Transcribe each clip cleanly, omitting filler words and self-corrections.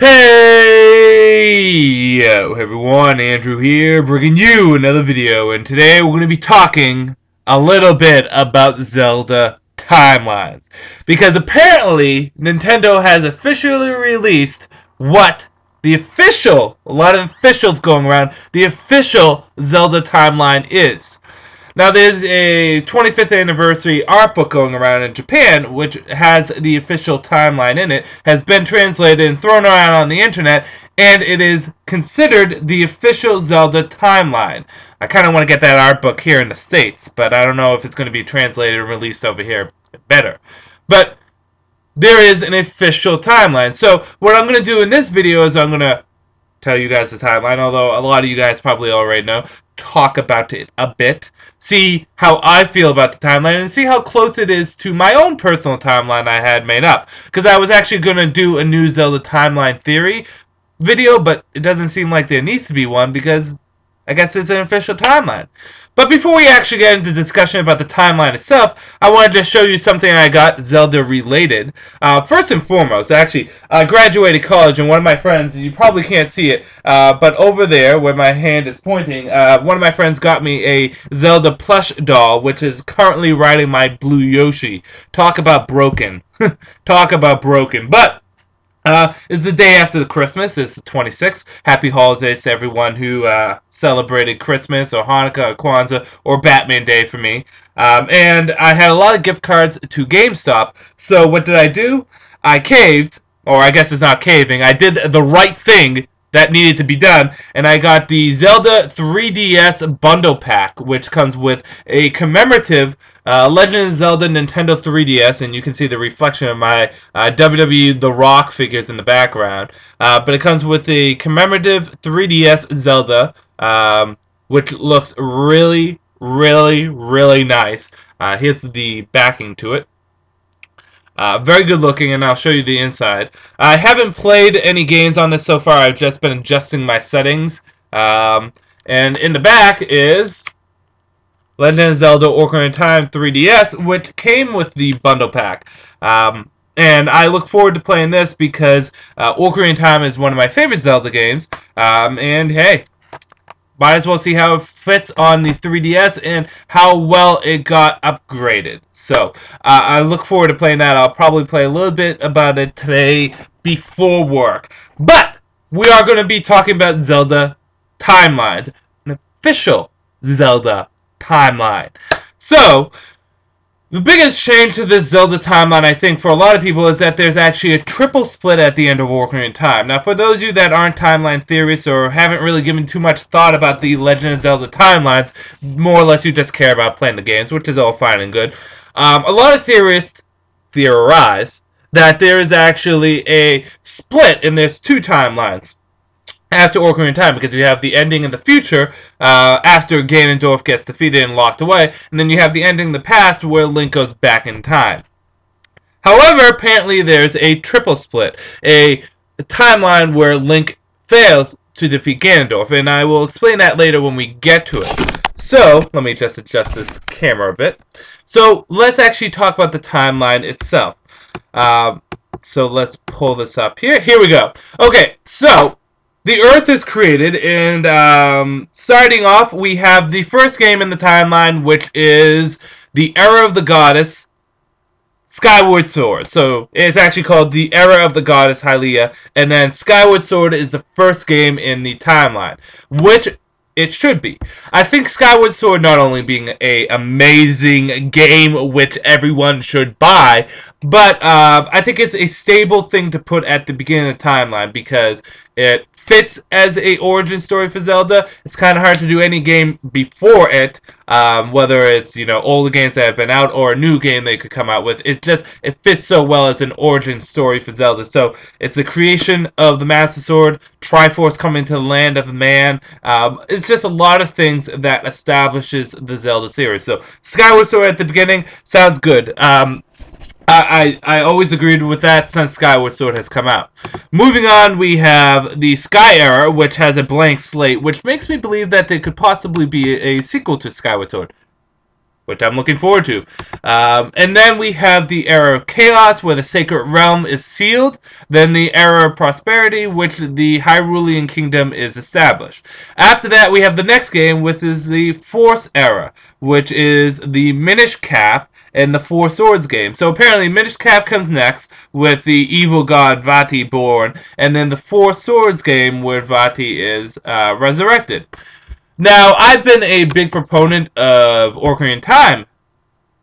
Hey yo everyone, Andrew here, bringing you another video, and today we're going to be talking a little bit about Zelda timelines. Because apparently, Nintendo has officially released what a lot of officials going around, the official Zelda timeline is. Now, there's a 25th anniversary art book going around in Japan, which has the official timeline in it, has been translated and thrown around on the internet, and it is considered the official Zelda timeline. I kind of want to get that art book here in the States, but I don't know if it's going to be translated and released over here better. But there is an official timeline. So what I'm going to do in this video is I'm going to tell you guys the timeline, although a lot of you guys probably already know, talk about it a bit, see how I feel about the timeline, and see how close it is to my own personal timeline I had made up. Because I was actually going to do a new Zelda timeline theory video, but it doesn't seem like there needs to be one because I guess it's an official timeline. But before we actually get into discussion about the timeline itself, I wanted to show you something I got Zelda related. First and foremost, actually, I graduated college, and one of my friends, you probably can't see it, but over there where my hand is pointing, one of my friends got me a Zelda plush doll, which is currently riding my blue Yoshi. Talk about broken. Talk about broken. But it's the day after the Christmas. It's the 26th. Happy holidays to everyone who celebrated Christmas or Hanukkah or Kwanzaa or Batman Day for me. And I had a lot of gift cards to GameStop. So what did I do? I caved, or I guess it's not caving. I did the right thing that needed to be done, and I got the Zelda 3DS bundle pack, which comes with a commemorative Legend of Zelda Nintendo 3DS, and you can see the reflection of my WWE The Rock figures in the background. But it comes with the commemorative 3DS Zelda, which looks really, really, really nice. Here's the backing to it. Very good looking, and I'll show you the inside. I haven't played any games on this so far. I've just been adjusting my settings. And in the back is Legend of Zelda Ocarina of Time 3DS, which came with the bundle pack. And I look forward to playing this because Ocarina of Time is one of my favorite Zelda games. And hey, might as well see how it fits on the 3DS and how well it got upgraded. So, I look forward to playing that. I'll probably play a little bit about it today before work. But, we are going to be talking about Zelda timelines. An official Zelda timeline. So, the biggest change to this Zelda timeline, I think, for a lot of people is that there's actually a triple split at the end of Ocarina of Time. Now, for those of you that aren't timeline theorists or haven't really given too much thought about the Legend of Zelda timelines, more or less you just care about playing the games, which is all fine and good. A lot of theorists theorize that there is actually a split and there's two timelines after Ocarina of Time, because you have the ending in the future after Ganondorf gets defeated and locked away, and then you have the ending in the past where Link goes back in time. However, apparently there's a triple split, a timeline where Link fails to defeat Ganondorf, and I will explain that later when we get to it. So, let me just adjust this camera a bit. So, let's actually talk about the timeline itself. So, let's pull this up here. Here we go. Okay, so the Earth is created, and starting off, we have the first game in the timeline, which is the Era of the Goddess, Skyward Sword. So it's actually called the Era of the Goddess Hylia, and then Skyward Sword is the first game in the timeline, which it should be. I think Skyward Sword not only being an amazing game which everyone should buy, but I think it's a stable thing to put at the beginning of the timeline because it fits as a origin story for Zelda. It's kind of hard to do any game before it, whether it's, you know, older games that have been out or a new game they could come out with. It fits so well as an origin story for Zelda. So it's the creation of the Master Sword, Triforce coming to the land of man. It's just a lot of things that establishes the Zelda series. So Skyward Sword at the beginning sounds good. I always agreed with that since Skyward Sword has come out. Moving on, we have the Sky Era, which has a blank slate, which makes me believe that there could possibly be a sequel to Skyward Sword. which I'm looking forward to. And then we have the era of chaos, where the sacred realm is sealed. Then the era of prosperity, which the Hyrulean kingdom is established. After that, we have the next game, which is the Force era, which is the Minish Cap and the Four Swords game. So apparently Minish Cap comes next with the evil god Vati born, and then the Four Swords game where Vati is resurrected. Now, I've been a big proponent of Ocarina of Time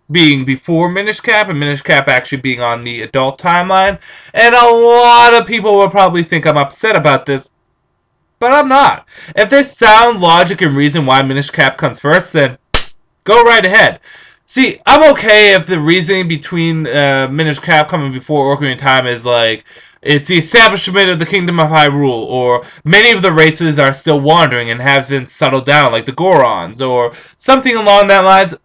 being before Minish Cap, and Minish Cap actually being on the adult timeline, and a lot of people will probably think I'm upset about this, but I'm not. If there's sound logic and reason why Minish Cap comes first, then go right ahead. See, I'm okay if the reasoning between Minish Cap coming before Ocarina of Time is like, it's the establishment of the Kingdom of Hyrule, or many of the races are still wandering and haven't settled down, like the Gorons, or something along that lines.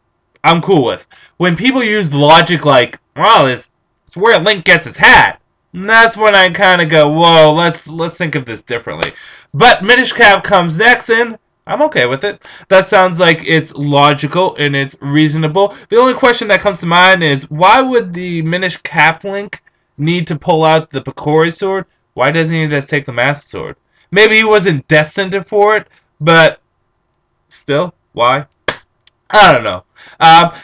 I'm cool with. When people use logic like, well, it's where Link gets his hat, that's when I kind of go, whoa, let's think of this differently. But Minish Cap comes next, and I'm okay with it. That sounds like it's logical and it's reasonable. The only question that comes to mind is, why would the Minish Cap Link need to pull out the Picori sword? Why doesn't he just take the Master Sword? Maybe he wasn't destined for it, but still, why? I don't know.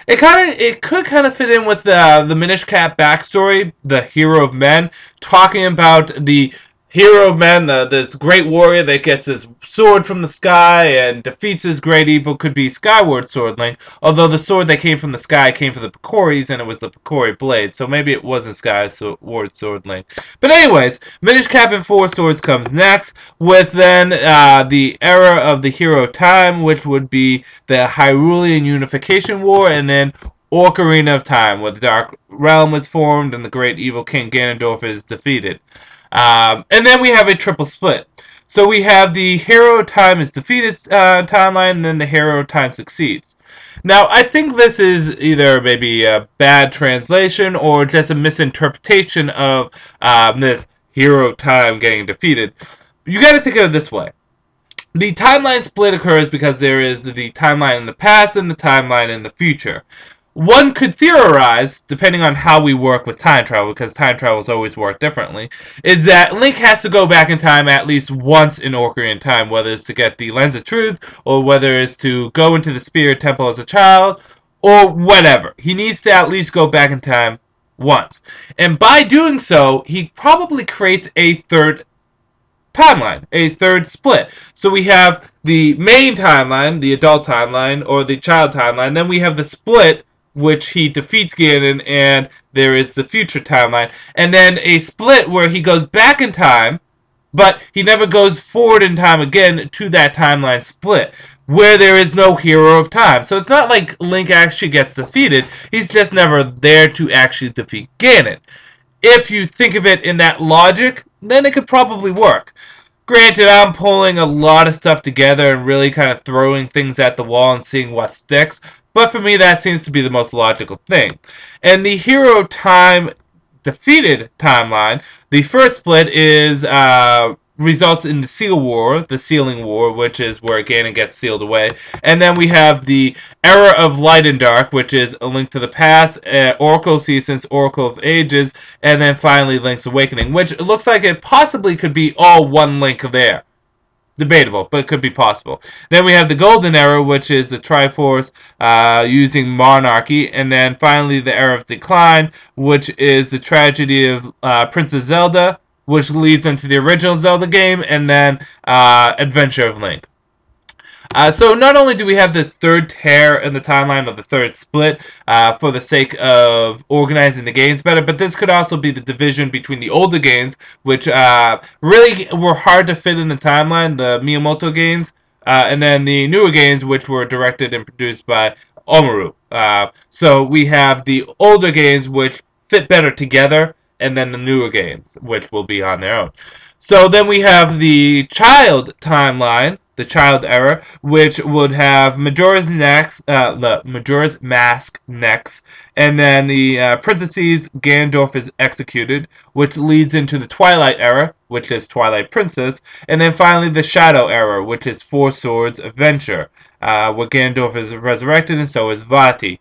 It could kind of fit in with the Minish Cap backstory, the Hero of Men, talking about the Hero of Men, this great warrior that gets his sword from the sky and defeats his great evil. Could be Skyward Sword Link, although the sword that came from the sky came from the Picoris, and it was the Picori blade, so maybe it wasn't Skyward Sword Link. But anyways, Minish Cap and Four Swords comes next, with then the era of the Hero of Time, which would be the Hyrulean Unification War, and then Ocarina of Time, where the Dark Realm is formed and the great evil King Ganondorf is defeated. And then we have a triple split. So we have the Hero of Time is defeated timeline, and then the Hero of Time succeeds. Now, I think this is either maybe a bad translation or just a misinterpretation of this Hero of Time getting defeated. You got to think of it this way. The timeline split occurs because there is the timeline in the past and the timeline in the future. One could theorize, depending on how we work with time travel, because time travels always work differently, is that Link has to go back in time at least once in Ocarina of Time, whether it's to get the Lens of Truth, or whether it's to go into the Spirit Temple as a child, or whatever. He needs to at least go back in time once. And by doing so, he probably creates a third timeline, a third split. So we have the main timeline, the adult timeline, or the child timeline. Then we have the split, which he defeats Ganon, and there is the future timeline. And then a split where he goes back in time, but he never goes forward in time again to that timeline split, where there is no Hero of Time. So it's not like Link actually gets defeated. He's just never there to actually defeat Ganon. If you think of it in that logic, then it could probably work. Granted, I'm pulling a lot of stuff together and really kind of throwing things at the wall and seeing what sticks, but for me that seems to be the most logical thing. And the Hero of Time defeated timeline, the first split is results in the Seal War, the Sealing War, which is where Ganon gets sealed away. And then we have the Era of Light and Dark, which is A Link to the Past, Oracle of Seasons, Oracle of Ages, and then finally Link's Awakening, which looks like it possibly could be all one Link there. Debatable, but it could be possible. Then we have the Golden Era, which is the Triforce using Monarchy, and then finally the Era of Decline, which is the tragedy of Princess Zelda, which leads into the original Zelda game, and then Adventure of Link. So not only do we have this third tear in the timeline of the third split for the sake of organizing the games better, but this could also be the division between the older games, which really were hard to fit in the timeline, the Miyamoto games, and then the newer games, which were directed and produced by Omaru. So we have the older games, which fit better together, and then the newer games, which will be on their own. So then we have the child timeline, the child era, which would have Majora's Mask next, and then the princesses Ganondorf is executed, which leads into the Twilight era, which is Twilight Princess, and then finally the Shadow era, which is Four Swords Adventure, where Ganondorf is resurrected and so is Vati.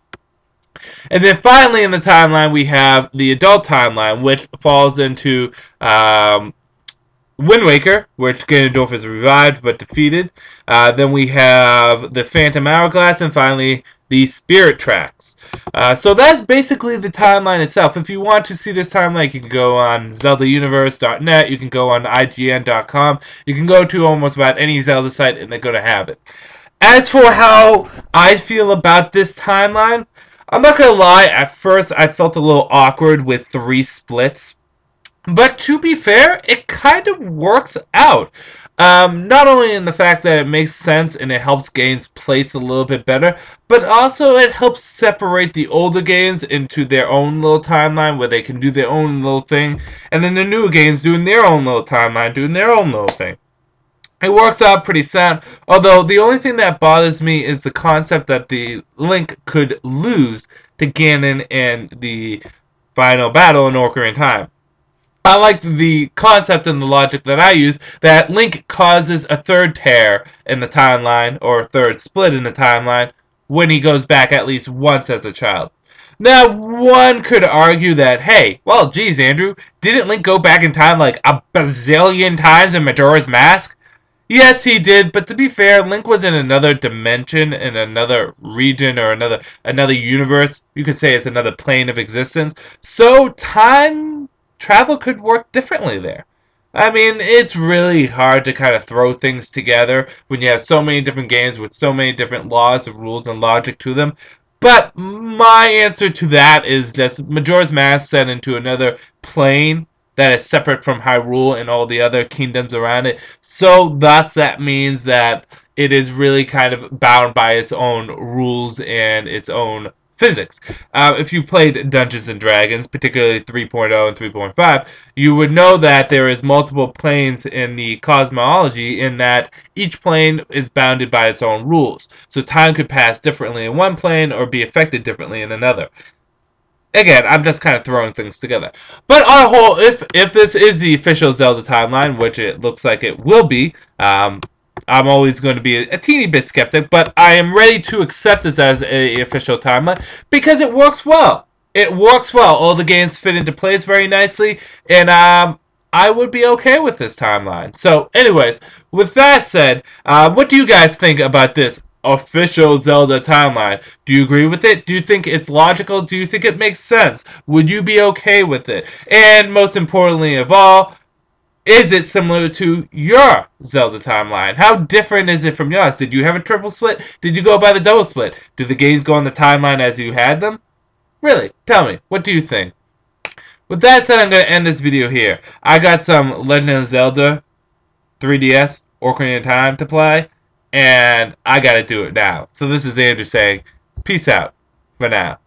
And then finally in the timeline, we have the adult timeline, which falls into Wind Waker, which Ganondorf is revived but defeated. Then we have the Phantom Hourglass, and finally the Spirit Tracks. So that's basically the timeline itself. If you want to see this timeline, you can go on ZeldaUniverse.net, you can go on IGN.com, you can go to almost about any Zelda site and they're going to have it. As for how I feel about this timeline, I'm not going to lie, at first I felt a little awkward with 3 splits. But to be fair, it kind of works out. Not only in the fact that it makes sense and it helps games place a little bit better, but also it helps separate the older games into their own little timeline where they can do their own little thing, and then the newer games doing their own little timeline, doing their own little thing. It works out pretty sound, although the only thing that bothers me is the concept that the Link could lose to Ganon in the final battle in Ocarina of Time. I like the concept and the logic that I use that Link causes a third tear in the timeline, or a third split in the timeline, when he goes back at least once as a child. Now, one could argue that, hey, well, geez, Andrew, didn't Link go back in time like a bazillion times in Majora's Mask? Yes, he did, but to be fair, Link was in another dimension, in another region, or another universe. You could say it's another plane of existence. So, time travel could work differently there. I mean, it's really hard to kind of throw things together when you have so many different games with so many different laws and rules and logic to them. But my answer to that is just Majora's Mask set into another plane that is separate from Hyrule and all the other kingdoms around it. So thus that means that it is really kind of bound by its own rules and its own physics. If you played Dungeons and Dragons, particularly 3.0 and 3.5, you would know that there is multiple planes in the cosmology, in that each plane is bounded by its own rules. So time could pass differently in one plane or be affected differently in another. Again, I'm just kind of throwing things together. But on a whole, if this is the official Zelda timeline, which it looks like it will be, I'm always going to be a teeny bit skeptic, but I am ready to accept this as an official timeline because it works well. It works well. All the games fit into place very nicely, and I would be okay with this timeline. So, anyways, with that said, what do you guys think about this official Zelda timeline? Do you agree with it? Do you think it's logical? Do you think it makes sense? Would you be okay with it? And most importantly of all, is it similar to your Zelda timeline? How different is it from yours? Did you have a triple split? Did you go by the double split? Do the games go on the timeline as you had them? Really, tell me, what do you think? With that said, I'm going to end this video here. I got some Legend of Zelda 3DS Ocarina of Time to play, and I gotta do it now. So this is Andrew saying, peace out for now.